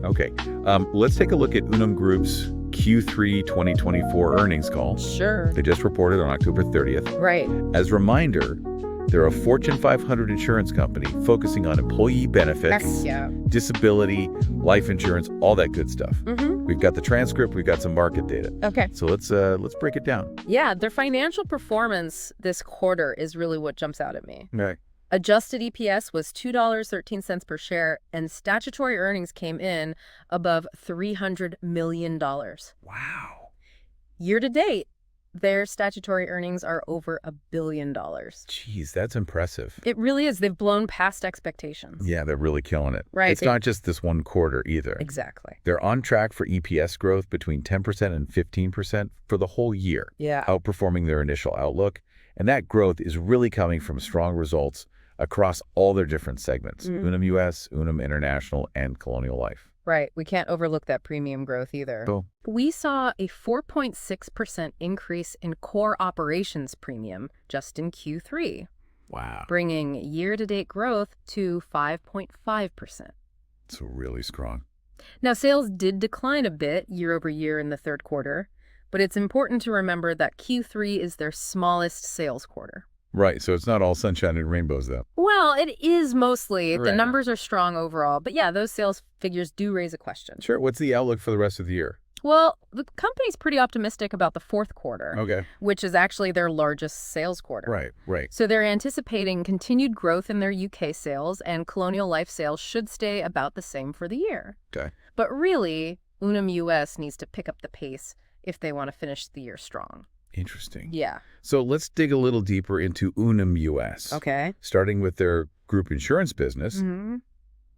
Okay, let's take a look at Unum Group's Q3 2024 earnings call. Sure. They just reported on October 30th. Right. As a reminder, they're a Fortune 500 insurance company focusing on employee benefits, Yeah. disability, life insurance, all that good stuff. Mm-hmm. We've got the transcript, we've got some market data. Okay. So let's break it down. Yeah, their financial performance this quarter is really what jumps out at me. Okay. Adjusted EPS was $2.13 per share, and statutory earnings came in above $300 million. Wow. Year to date, their statutory earnings are over $1 billion. Jeez, that's impressive. It really is. They've blown past expectations. Yeah, they're really killing it. Right. It's not just this one quarter either. Exactly. They're on track for EPS growth between 10% and 15% for the whole year, Yeah. outperforming their initial outlook. And that growth is really coming from strong results across all their different segments, Unum US, Unum International, and Colonial Life. Right. We can't overlook that premium growth either. So, We saw a 4.6% increase in core operations premium just in Q3, wow, bringing year-to-date growth to 5.5%. it's really strong. Now, sales did decline a bit year over year in the third quarter, but it's important to remember that Q3 is their smallest sales quarter. Right, so it's not all sunshine and rainbows, though. Well, it is mostly. The Right. numbers are strong overall, but yeah, those sales figures do raise a question. Sure, what's the outlook for the rest of the year? Well, the company's pretty optimistic about the fourth quarter, Okay, which is actually their largest sales quarter. right. So they're anticipating continued growth in their UK sales, and Colonial Life sales should stay about the same for the year. Okay. But really, Unum US needs to pick up the pace if they want to finish the year strong. Interesting. Yeah. So let's dig a little deeper into Unum US. Okay. Starting with their group insurance business. Mm-hmm.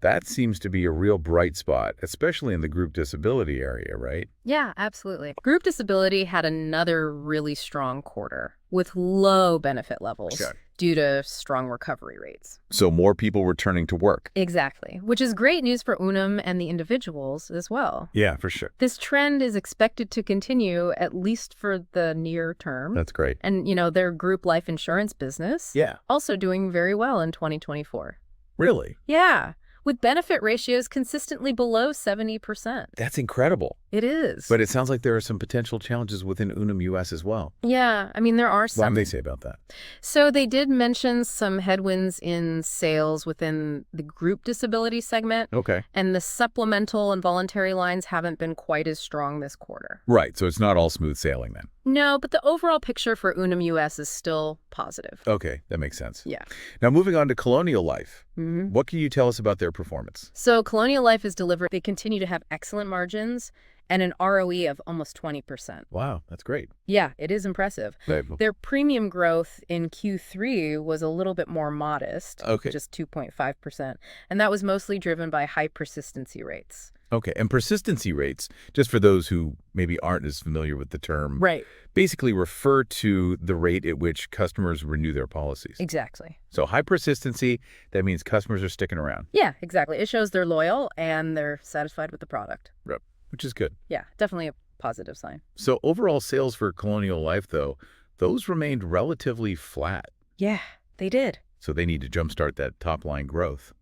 That seems to be a real bright spot, especially in the group disability area, right? Yeah, absolutely. Group disability had another really strong quarter with low benefit levels Okay. due to strong recovery rates. So more people returning to work. Exactly, which is great news for Unum and the individuals as well. Yeah, for sure. This trend is expected to continue at least for the near term. That's great. And, their group life insurance business Yeah. also doing very well in 2024. Really? Yeah, with benefit ratios consistently below 70%. That's incredible. It is. But it sounds like there are some potential challenges within Unum US as well. Yeah, there are What some. do they say about that? So they did mention some headwinds in sales within the group disability segment, Okay. and the supplemental and voluntary lines haven't been quite as strong this quarter. Right, so it's not all smooth sailing then. No, but the overall picture for Unum US is still positive. Okay, that makes sense. Yeah. Now moving on to Colonial Life. Mm-hmm. What can you tell us about their performance? So Colonial Life is delivered. They continue to have excellent margins and an ROE of almost 20%. Wow, that's great. Yeah, it is impressive. They- Their premium growth in Q3 was a little bit more modest, Okay. just 2.5%, and that was mostly driven by high persistency rates. Okay, and persistency rates, just for those who maybe aren't as familiar with the term, Right. basically refer to the rate at which customers renew their policies. Exactly. So high persistency, that means customers are sticking around. Yeah, exactly. It shows they're loyal and they're satisfied with the product. Yep, which is good. Yeah, definitely a positive sign. So overall sales for Colonial Life, though, those remained relatively flat. Yeah, they did. So they need to jumpstart that top-line growth.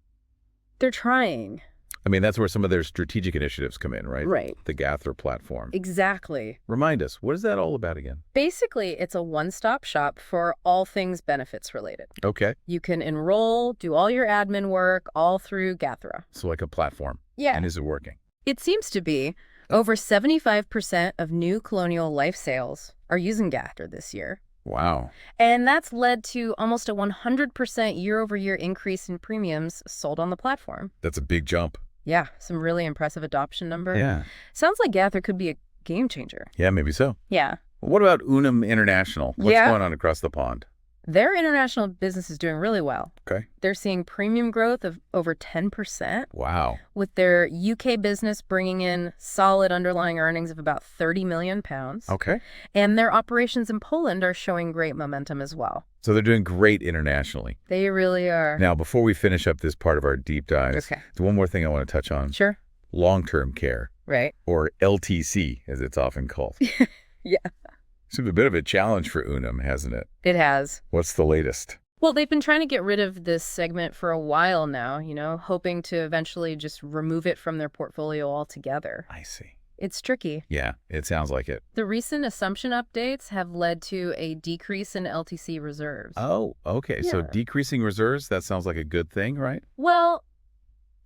They're trying. I mean, that's where some of their strategic initiatives come in, right? Right. The Gather platform. Exactly. Remind us, what is that all about again? Basically, it's a one-stop shop for all things benefits related. Okay, You can enroll, do all your admin work, all through Gathra. so like a platform. Yeah. And is it working? It seems to be. Over 75% of new Colonial Life sales are using Gathra this year. Wow. And that's led to almost a 100% year-over-year increase in premiums sold on the platform. That's a big jump. Yeah, some really impressive adoption number. Yeah. Sounds like Gathra could be a game changer. Yeah, maybe so. Yeah. What about Unum International? What's Yeah. going on across the pond? Their international business is doing really well. Okay. They're seeing premium growth of over 10%, Wow. with their UK business bringing in solid underlying earnings of about £30 million. Okay. And their operations in Poland are showing great momentum as well. So they're doing great internationally. They really are. Now, before we finish up this part of our deep dives, Okay. there's one more thing I want to touch on. Sure. Long-term care, Right. or LTC, as it's often called. Yeah. It's been a bit of a challenge for Unum, hasn't it? It has. What's the latest? Well, they've been trying to get rid of this segment for a while now, hoping to eventually just remove it from their portfolio altogether. I see. It's tricky. Yeah, it sounds like it. The recent assumption updates have led to a decrease in LTC reserves. Oh, okay. So Yeah. decreasing reserves, that sounds like a good thing, right? Well,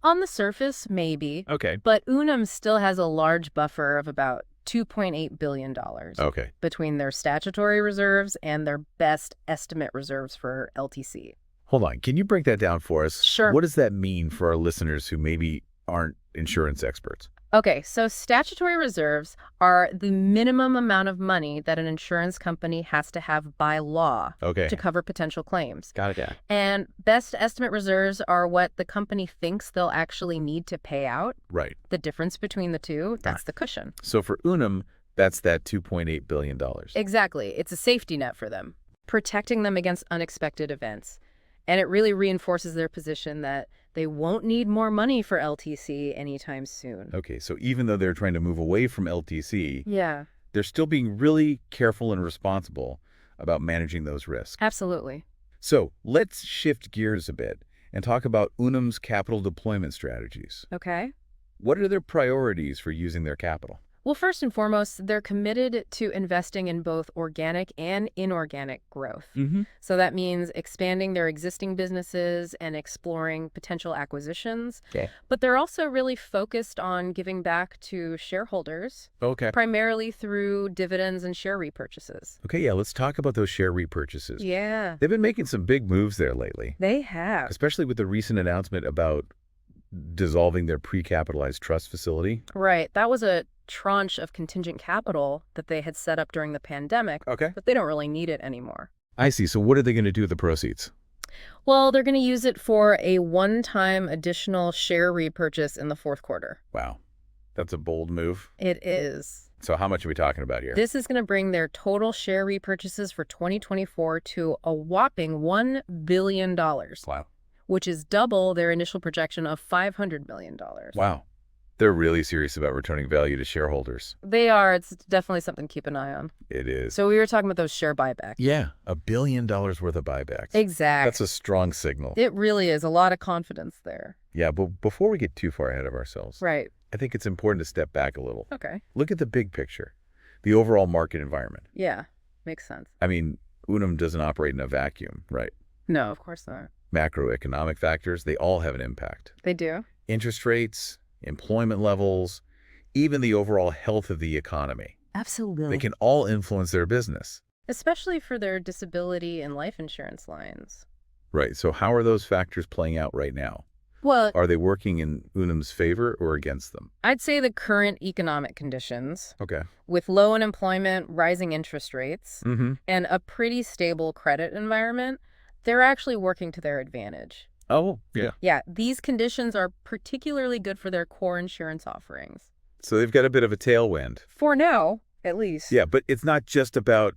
on the surface, maybe. Okay. But Unum still has a large buffer of about $2.8 billion Okay. between their statutory reserves and their best estimate reserves for LTC. Hold on. Can you break that down for us? Sure. What does that mean for our listeners who maybe aren't insurance experts? Okay, so statutory reserves are the minimum amount of money that an insurance company has to have by law Okay. to cover potential claims. Got it. Yeah. And best estimate reserves are what the company thinks they'll actually need to pay out. Right. The difference between the two, that's the cushion. So for Unum, that's that $2.8 billion. Exactly. It's a safety net for them, protecting them against unexpected events. And it really reinforces their position that they won't need more money for LTC anytime soon. Okay, so even though they're trying to move away from LTC, Yeah, they're still being really careful and responsible about managing those risks. absolutely. So let's shift gears a bit and talk about Unum's capital deployment strategies. Okay. What are their priorities for using their capital? Well, first and foremost, they're committed to investing in both organic and inorganic growth. Mm-hmm. So that means expanding their existing businesses and exploring potential acquisitions. Okay. But they're also really focused on giving back to shareholders, Okay. primarily through dividends and share repurchases. Okay, yeah, let's talk about those share repurchases. Yeah, They've been making some big moves there lately, they have. especially with the recent announcement about dissolving their pre-capitalized trust facility. Right. That was a tranche of contingent capital that they had set up during the pandemic, Okay. but they don't really need it anymore. I see. So what are they going to do with the proceeds? Well, they're going to use it for a one-time additional share repurchase in the fourth quarter. Wow. That's a bold move. It is. So how much are we talking about here? This is going to bring their total share repurchases for 2024 to a whopping $1 billion, Wow. which is double their initial projection of $500 million. Wow. They're really serious about returning value to shareholders. They are. It's definitely something to keep an eye on. It is. So we were talking about those share buybacks. Yeah, $1 billion worth of buybacks. Exactly. That's a strong signal. It really is. A lot of confidence there. Yeah, but before we get too far ahead of ourselves, Right. I think it's important to step back a little. Okay. Look at the big picture, the overall market environment. Yeah. Makes sense. I mean, Unum doesn't operate in a vacuum, right? No, of course not. Macroeconomic factors, they all have an impact. They do. Interest rates, employment levels, even the overall health of the economy. Absolutely. They can all influence their business. Especially for their disability and life insurance lines. Right, so how are those factors playing out right now? Well, Are they working in Unum's favor or against them? I'd say the current economic conditions, Okay. with low unemployment, rising interest rates, Mm-hmm. and a pretty stable credit environment, they're actually working to their advantage. Oh, yeah. Yeah, these conditions are particularly good for their core insurance offerings. So they've got a bit of a tailwind. For now, at least. Yeah, but it's not just about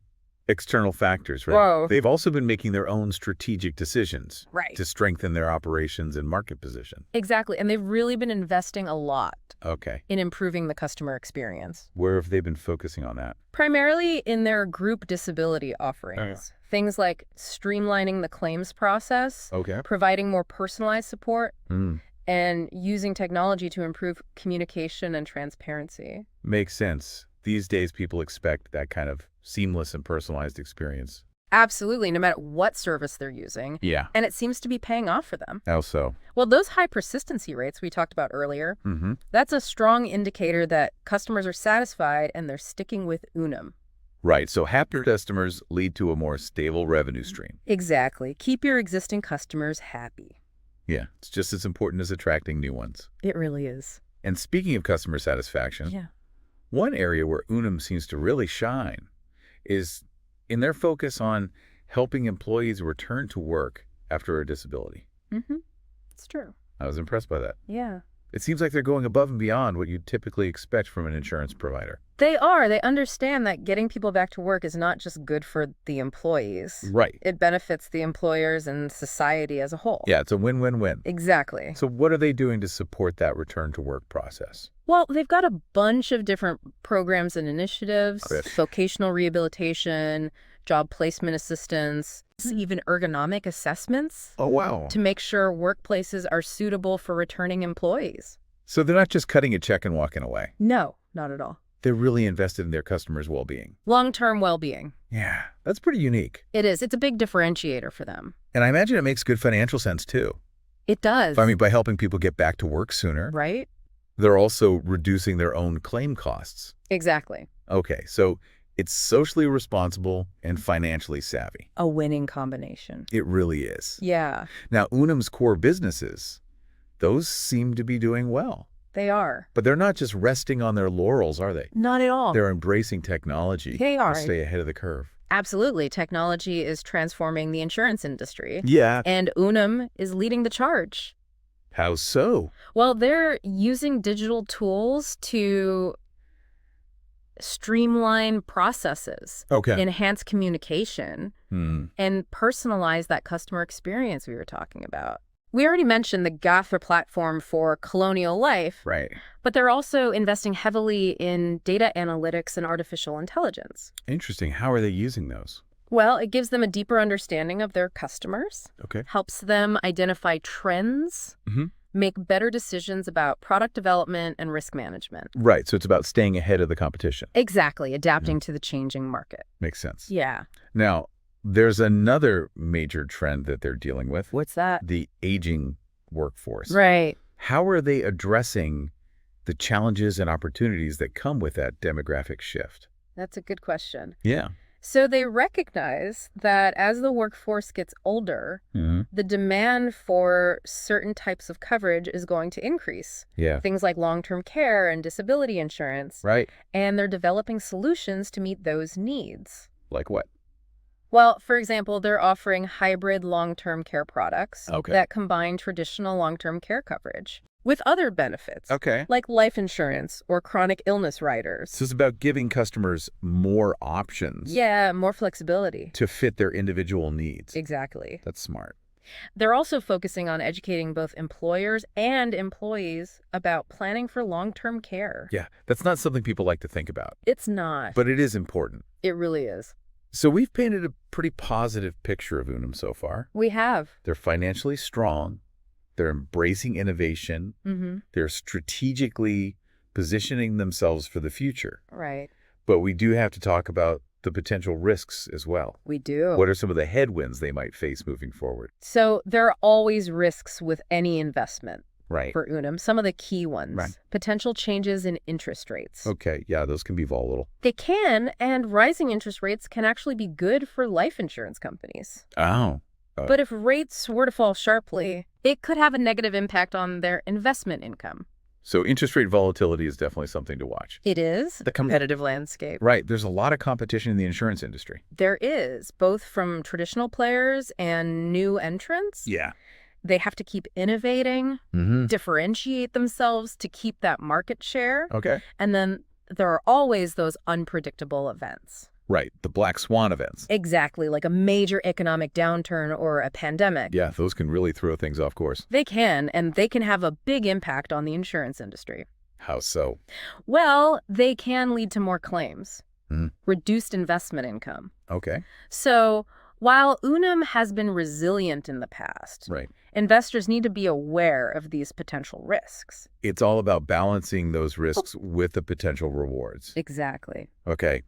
external factors, right? Whoa. They've also been making their own strategic decisions Right. to strengthen their operations and market position. Exactly. And they've really been investing a lot Okay. in improving the customer experience. Where have they been focusing on that? Primarily in their group disability offerings. Things like streamlining the claims process, Okay. providing more personalized support, Mm. and using technology to improve communication and transparency. Makes sense. These days, people expect that kind of seamless and personalized experience. Absolutely, no matter what service they're using. Yeah. And it seems to be paying off for them. How so? Well, those high persistency rates we talked about earlier, Mm-hmm. that's a strong indicator that customers are satisfied and they're sticking with Unum. Right. So happier customers lead to a more stable revenue stream. Exactly. Keep your existing customers happy. Yeah. It's just as important as attracting new ones. It really is. And speaking of customer satisfaction, Yeah. one area where Unum seems to really shine is in their focus on helping employees return to work after a disability. Mm-hmm. It's true. I was impressed by that. Yeah. It seems like they're going above and beyond what you'd typically expect from an insurance provider. They are. They understand that getting people back to work is not just good for the employees. Right. It benefits the employers and society as a whole. Yeah, it's a win-win-win. Exactly. So what are they doing to support that return to work process? Well, they've got a bunch of different programs and initiatives, Okay. vocational rehabilitation, job placement assistance, even ergonomic assessments Oh, wow. to make sure workplaces are suitable for returning employees. So they're not just cutting a check and walking away. No, not at all. They're really invested in their customers' well-being. Long-term well-being. Yeah, that's pretty unique. It is. It's a big differentiator for them. And I imagine it makes good financial sense, too. It does. I mean, by helping people get back to work sooner, right? they're also reducing their own claim costs. Exactly. Okay, so it's socially responsible and financially savvy. A winning combination. It really is. Yeah, Now, Unum's core businesses, those seem to be doing well. they are. But they're not just resting on their laurels, are they? Not at all. They're embracing technology They to are. stay ahead of the curve. Absolutely. Technology is transforming the insurance industry. Yeah. And Unum is leading the charge. How so? Well, they're using digital tools to streamline processes, Okay. enhance communication, and personalize that customer experience we were talking about. We already mentioned the Gaffer platform for Colonial Life, Right. but they're also investing heavily in data analytics and artificial intelligence. Interesting. How are they using those? Well, it gives them a deeper understanding of their customers, Okay. helps them identify trends, make better decisions about product development and risk management. Right. So it's about staying ahead of the competition. Exactly, adapting to the changing market. Makes sense. Yeah. Now, there's another major trend that they're dealing with. What's that? The aging workforce. Right. How are they addressing the challenges and opportunities that come with that demographic shift? That's a good question. Yeah. So they recognize that as the workforce gets older, the demand for certain types of coverage is going to increase. Yeah. Things like long-term care and disability insurance. Right. And they're developing solutions to meet those needs. Like what? Well, for example, they're offering hybrid long-term care products Okay. that combine traditional long-term care coverage with other benefits, Okay. like life insurance or chronic illness riders. So it's about giving customers more options Yeah, more flexibility. to fit their individual needs. Exactly. That's smart. They're also focusing on educating both employers and employees about planning for long-term care. Yeah. That's not something people like to think about, It's not. but it is important. It really is. So we've painted a pretty positive picture of Unum so far. We have. They're financially strong. They're embracing innovation. They're strategically positioning themselves for the future. Right. But we do have to talk about the potential risks as well. We do. What are some of the headwinds they might face moving forward? So there are always risks with any investment. Right. For Unum, some of the key ones. Right. Potential changes in interest rates. Okay. Yeah, those can be volatile. They can, and rising interest rates can actually be good for life insurance companies. Oh. But if rates were to fall sharply, it could have a negative impact on their investment income. So interest rate volatility is definitely something to watch. It is the competitive landscape. Right. There's a lot of competition in the insurance industry. There is, both from traditional players and new entrants. Yeah. They have to keep innovating, differentiate themselves to keep that market share. Okay. And then there are always those unpredictable events. Right. The black swan events. Exactly, like a major economic downturn or a pandemic. Yeah, those can really throw things off course. They can, and they can have a big impact on the insurance industry. How so? Well, they can lead to more claims, reduced investment income. Okay. So while Unum has been resilient in the past, Right. investors need to be aware of these potential risks. It's all about balancing those risks with the potential rewards. Exactly. Okay.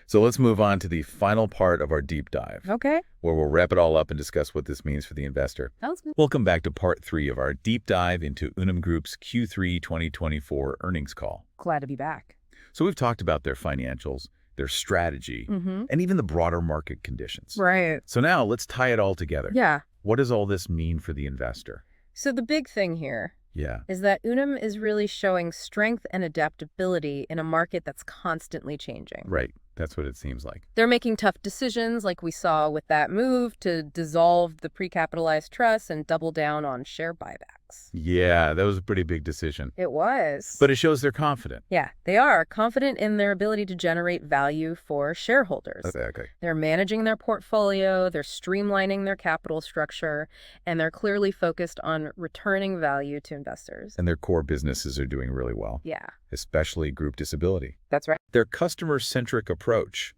So let's move on to the final part of our deep dive, Okay. where we'll wrap it all up and discuss what this means for the investor. Sounds good. Welcome back to part 3 of our deep dive into Unum Group's Q3 2024 earnings call. Glad to be back. So we've talked about their financials, their strategy, and even the broader market conditions. Right. So now let's tie it all together. Yeah. What does all this mean for the investor? So the big thing here Yeah. is that Unum is really showing strength and adaptability in a market that's constantly changing. Right. That's what it seems like. They're making tough decisions like we saw with that move to dissolve the pre-capitalized trust and double down on share buybacks. Yeah, that was a pretty big decision. It was. But it shows they're confident. Yeah, they are confident in their ability to generate value for shareholders. Okay. They're managing their portfolio, they're streamlining their capital structure, and they're clearly focused on returning value to investors. And their core businesses are doing really well. Yeah, Especially group disability. that's right. Their customer-centric approach,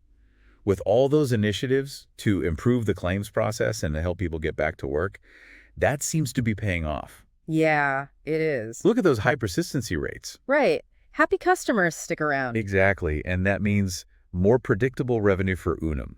With all those initiatives to improve the claims process and to help people get back to work, that seems to be paying off. Yeah, it is. Look at those high persistency rates. Right. Happy customers stick around. Exactly, and that means more predictable revenue for Unum.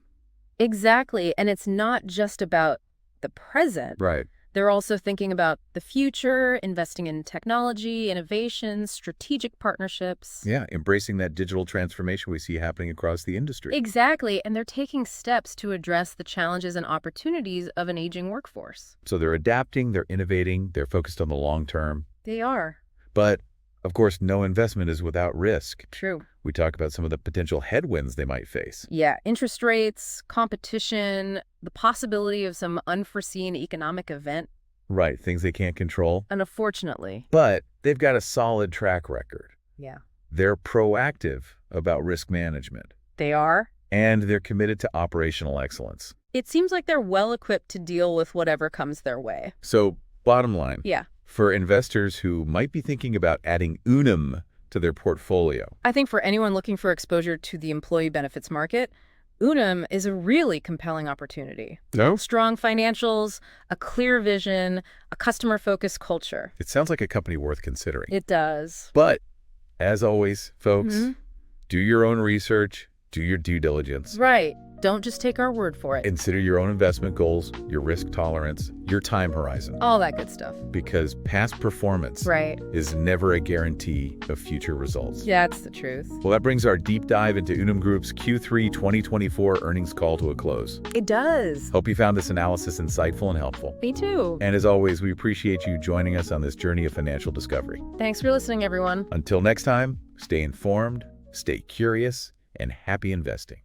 Exactly. And it's not just about the present. Right. They're also thinking about the future, investing in technology, innovation, strategic partnerships. Yeah, embracing that digital transformation we see happening across the industry. Exactly. And they're taking steps to address the challenges and opportunities of an aging workforce. So they're adapting, they're innovating, they're focused on the long term. They are. But, of course, no investment is without risk. True. We talk about some of the potential headwinds they might face. Yeah, interest rates, competition, the possibility of some unforeseen economic event. Right, things they can't control. And unfortunately. But they've got a solid track record. Yeah. They're proactive about risk management. They are. And they're committed to operational excellence. It seems like they're well equipped to deal with whatever comes their way. So, bottom line. Yeah. For investors who might be thinking about adding Unum to their portfolio. I think for anyone looking for exposure to the employee benefits market, Unum is a really compelling opportunity. No? Strong financials, a clear vision, a customer-focused culture. It sounds like a company worth considering. It does. But, as always, folks, do your own research, do your due diligence. Right. Don't just take our word for it. Consider your own investment goals, your risk tolerance, your time horizon. All that good stuff. Because past performance Right. is never a guarantee of future results. Yeah, that's the truth. Well, that brings our deep dive into Unum Group's Q3 2024 earnings call to a close. It does. Hope you found this analysis insightful and helpful. Me too. And as always, we appreciate you joining us on this journey of financial discovery. Thanks for listening, everyone. Until next time, stay informed, stay curious, and happy investing.